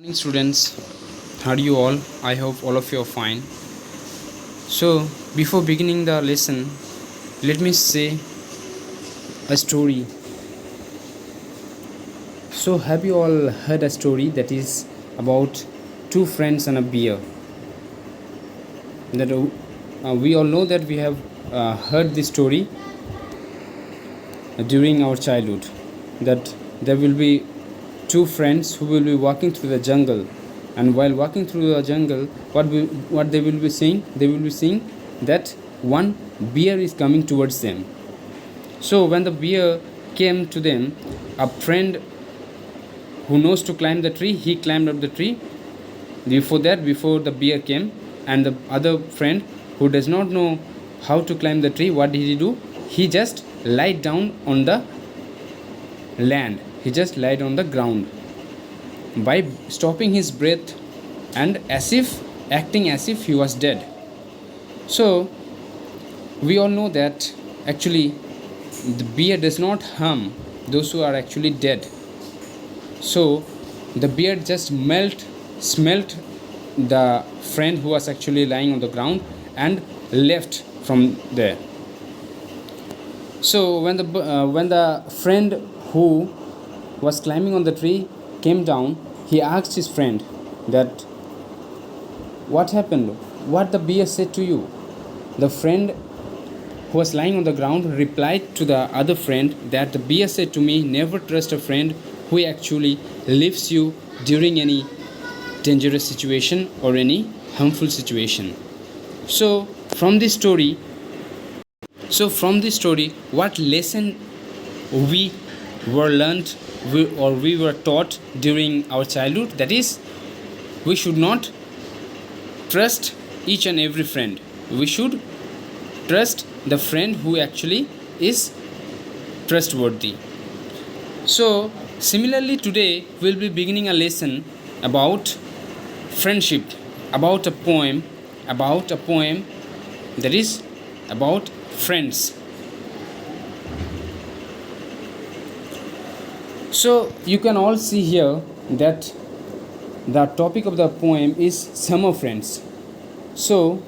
Morning students, how are you all? I hope all of you are fine. So, before beginning the lesson, let me say a story. So, have you all heard a story that is about two friends and a bear? That we all know that we have heard this story during our childhood. That there will be two friends who will be walking through the jungle, and while walking through the jungle, what they will be seeing? They will be seeing that one bear is coming towards them. So when the bear came to them, a friend who knows to climb the tree, he climbed up the tree. Before the bear came, and the other friend who does not know how to climb the tree, what did he do? He just lied down on the land. He just lied on the ground by stopping his breath and acting as if he was dead. So we all know that actually the bear does not harm those who are actually dead. So the bear just smelt the friend who was actually lying on the ground and left from there. So when the friend who was climbing on the tree came down, he asked his friend that what happened, what the bear said to you. The friend who was lying on the ground replied to the other friend that the bear said to me, never trust a friend who actually leaves you during any dangerous situation or any harmful situation. So from this story, what lesson we we were taught during our childhood? That is, we should not trust each and every friend. We should trust the friend who actually is trustworthy. So similarly, today we'll be beginning a lesson about friendship, about a poem that is about friends. So you can all see here that the topic of the poem is summer friends. So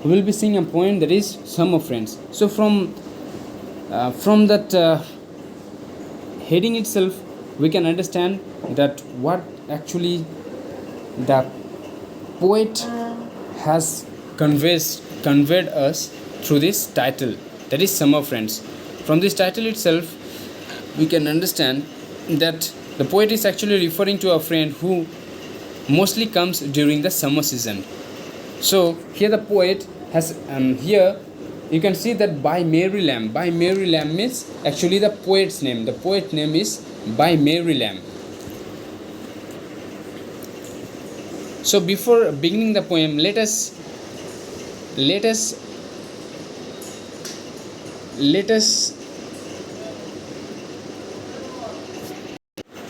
we'll be seeing a poem that is summer friends. So from that heading itself, we can understand that what actually the poet has conveyed us through this title, that is summer friends. From this title itself, we can understand that the poet is actually referring to a friend who mostly comes during the summer season. So here the poet has here you can see that by Mary Lam. By Mary Lam means actually the poet's name. The poet name is by Mary Lam. So before beginning the poem, let us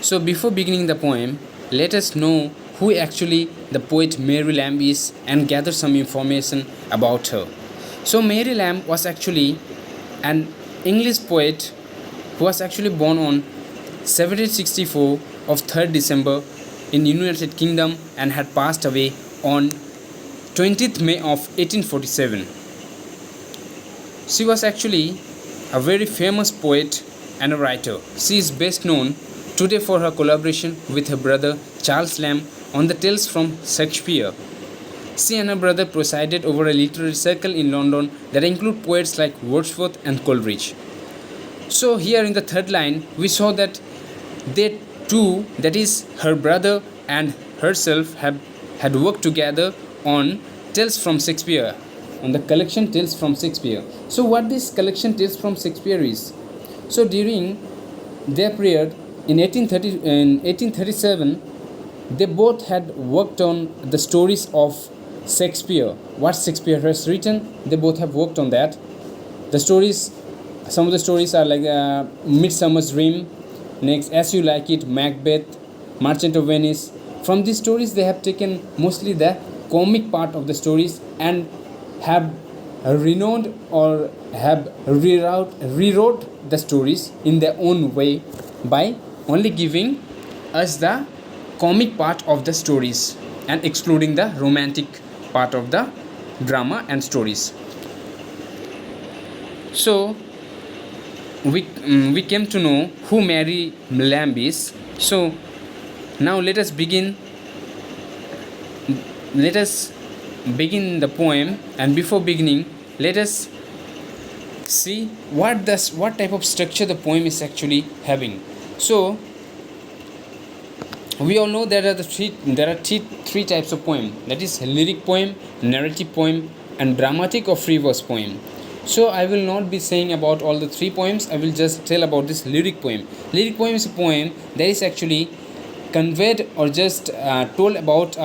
so before beginning the poem, let us know who actually the poet Mary Lam is and gather some information about her. So Mary Lam was actually an English poet who was actually born on 1764 of 3rd December in United Kingdom and had passed away on 20th May of 1847. She was actually a very famous poet and a writer. She is best known today for her collaboration with her brother Charles Lamb on the Tales from Shakespeare. She and her brother presided over a literary circle in London that include poets like Wordsworth and Coleridge. So here in the third line, we saw that they two, that is her brother and herself, had worked together on Tales from Shakespeare, on the collection Tales from Shakespeare. So what this collection Tales from Shakespeare is? So during their period in 1837, they both had worked on the stories of Shakespeare. What Shakespeare has written, they both have worked on that. The stories, some of the stories are like Midsummer's Dream, next As You Like It, Macbeth, Merchant of Venice. From these stories, they have taken mostly the comic part of the stories and have renowned or have rewrote the stories in their own way by only giving us the comic part of the stories and excluding the romantic part of the drama and stories. So we came to know who Mary Lam is. So now let us begin the poem, and before beginning let us see what type of structure the poem is actually having. So we all know there are three types of poem, that is lyric poem, narrative poem, and dramatic or free verse poem. So I will not be saying about all the three poems. I will just tell about this lyric poem. Lyric poem is a poem that is actually conveyed or just told about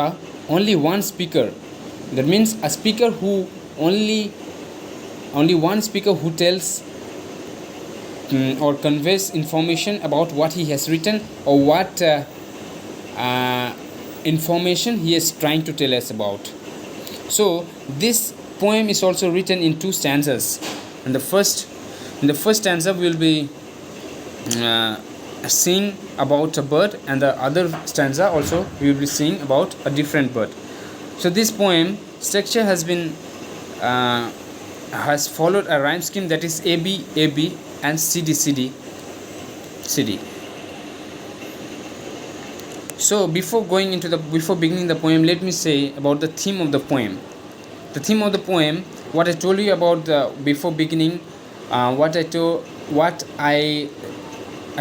only one speaker. That means a speaker who only one speaker who tells or conveys information about what he has written, or what information he is trying to tell us about. So this poem is also written in two stanzas, and in the first stanza we will be sing about a bird, and the other stanza also we will be sing about a different bird. So this poem structure has followed a rhyme scheme, that is AB AB and CD CD CD. So before beginning the poem, let me say about the theme of the poem. The theme of the poem, what I told you about before beginning, I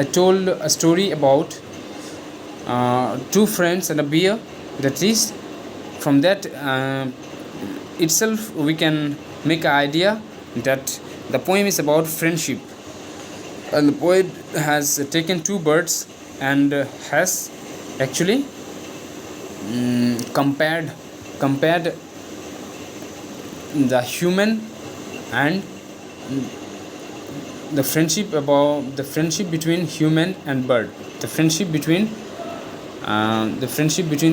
told a story about two friends and a beer. That is, from that itself we can make an idea that the poem is about friendship, and the poet has taken two birds and has actually compared the human and the friendship between human and bird, the friendship between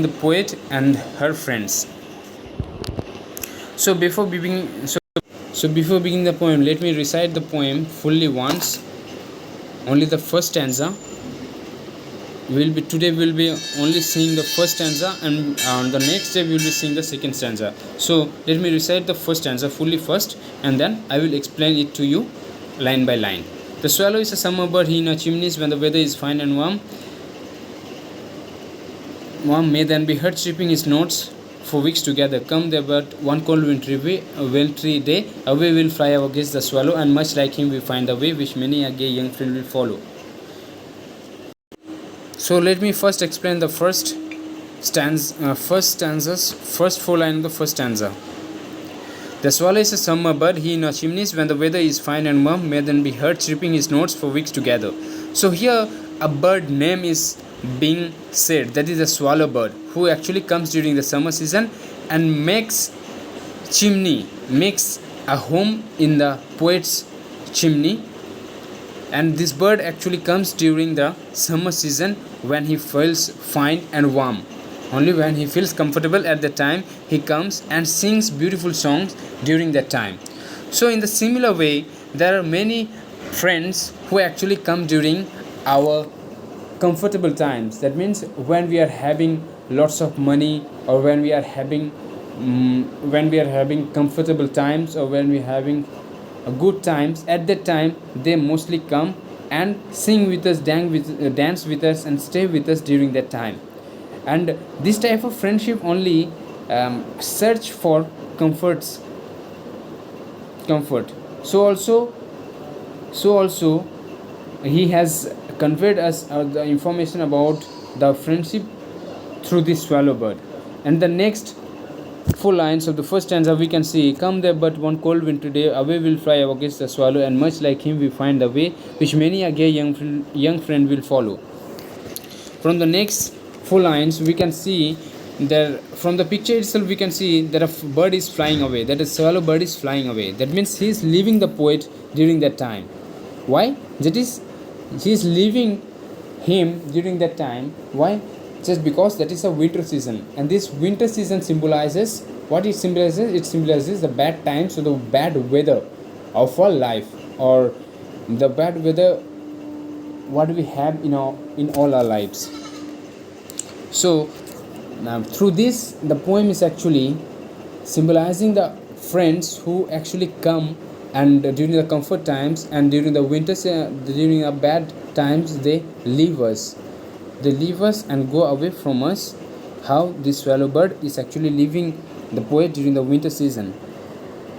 the poet and her friends. So before beginning the poem, let me recite the poem fully once. Only the first stanza. Today we'll be only singing the first stanza, and on the next day we will be singing the second stanza. So let me recite the first stanza fully first, and then I will explain it to you line by line. The swallow is a summer bird, he in a chimneys when the weather is fine and warm. Warm may then be heard chirping his notes for weeks together. Come there but one cold wintry day, away will fly our guest the swallow, and much like him we find the way which many a gay young friend will follow. So let me first explain the first four lines of the first stanza. The swallow is a summer bird, he in our chimneys when the weather is fine and warm, may then be heard chirping his notes for weeks together. So here a bird name is being said, that is a swallow bird, who actually comes during the summer season and makes a home in the poet's chimney. And this bird actually comes during the summer season when he feels fine and warm. Only when he feels comfortable at the time he comes and sings beautiful songs during that time. So in the similar way, there are many friends who actually come during our comfortable times. That means when we are having lots of money, or when we are having comfortable times, or when we are having good times. At that time they mostly come and sing with us, dance with us, and stay with us during that time. And this type of friendship only search for comfort. So also he has conveyed us the information about the friendship through this swallow bird. And the next four lines of the first stanza we can see, come there but one cold winter day, away will fly our guest the swallow, and much like him we find the way which many a gay young friend will follow. From the next four lines we can see there, from the picture itself we can see that a bird is flying away, that a swallow bird is flying away. That means he is leaving the poet during that time. Why? That is, he is leaving him during that time. Why? Just because that is a winter season, and this winter season symbolizes what it symbolizes. It symbolizes the bad times or the bad weather of our life, or the bad weather what we have in all our lives. So through this, the poem is actually symbolizing the friends who actually come, and during the comfort times and during the winters, during the bad times, they leave us and go away from us. How this swallow bird is actually leaving the poet during the winter season.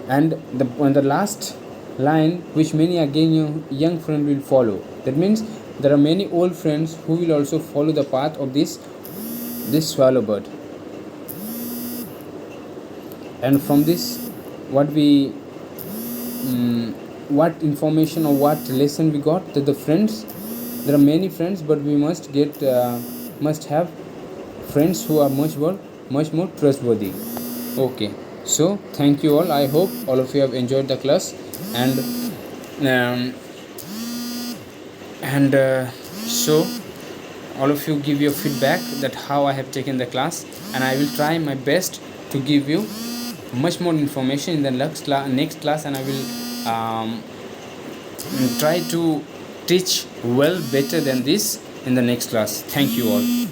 And the last line, which many again young friend will follow, that means there are many old friends who will also follow the path of this swallow bird. And from this, what we what information or what lesson we got, that the friends, there are many friends, but we must have friends who are much more trustworthy. Okay, so thank you all. I hope all of you have enjoyed the class. And um, and uh, so all of you give your feedback that how I have taken the class, and I will try my best to give you much more information in the next class, and I will try to teach well better than this in the next class. Thank you all.